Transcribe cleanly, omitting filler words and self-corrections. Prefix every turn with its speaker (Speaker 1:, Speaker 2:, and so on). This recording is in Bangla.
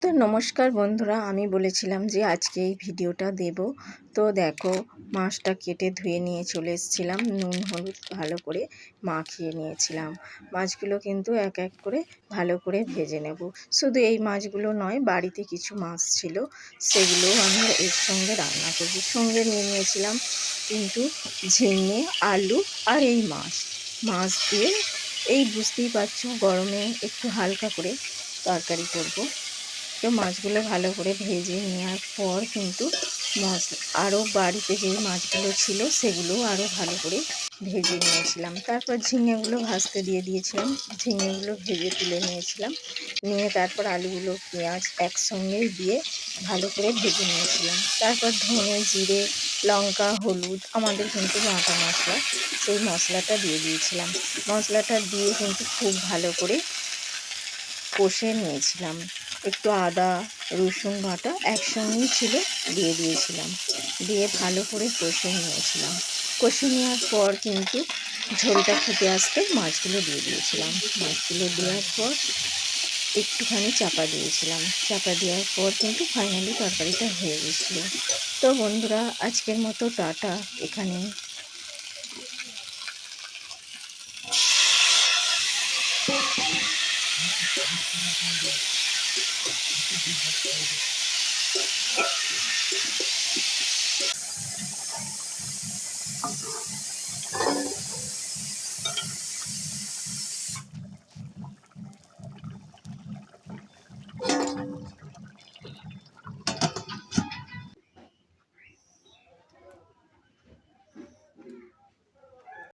Speaker 1: তো নমস্কার বন্ধুরা, আমি বলেছিলাম যে আজকে এই ভিডিওটা দেব। তো দেখো, মাছটা কেটে ধুয়ে নিয়ে চলে এসেছিলাম, নুন হলুদ ভালো করে মাখিয়ে নিয়েছিলাম। মাছগুলো কিন্তু এক এক করে ভালো করে ভেজে নেব। শুধু এই মাছগুলো নয়, বাড়িতে কিছু মাছ ছিল, সেগুলো আমি এর সঙ্গে রান্না করব। সঙ্গে নিয়ে নিয়েছিলাম কিন্তু ঝিঙে, আলু আর এই মাছ। মাছ দিয়ে এই বুঝতেই পারছো, গরমে একটু হালকা করে তরকারি করব। তো মাছগুলো ভালো করে ভেজে নেওয়ার পর কিন্তু আরও বাড়িতে যেই মাছগুলো ছিল সেগুলো আরও ভালো করে ভেজে নিয়েছিলাম। তারপর ঝিঙেগুলো ভাজতে দিয়ে দিয়েছিলাম, ঝিঙেগুলো ভেজে তুলে নিয়েছিলাম। নিয়ে তারপর আলুগুলো পেঁয়াজ একসঙ্গেই দিয়ে ভালো করে ভেজে নিয়েছিলাম। তারপর ধনে জিরে লঙ্কা হলুদ আমাদের কিন্তু বাটা মশলা, সেই মশলাটা দিয়ে দিয়েছিলাম। মশলাটা দিয়ে কিন্তু খুব ভালো করে কষে নিয়েছিলাম। একটু আদা রসুন বাটা একসঙ্গেই ছিল, দিয়ে দিয়েছিলাম। দিয়ে ভালো করে কষে নিয়েছিলাম। কষে নেওয়ার পর কিন্তু ঝোলটা ফুটে আসতে মাছগুলো দিয়ে দিয়েছিলাম। মাছগুলো দেওয়ার পর একটুখানি চাপা দিয়েছিলাম। চাপা দেওয়ার পর কিন্তু ফাইনালি তরকারিটা হয়ে গেছিলো। তো বন্ধুরা, আজকের মতো টাটা। এখানেই।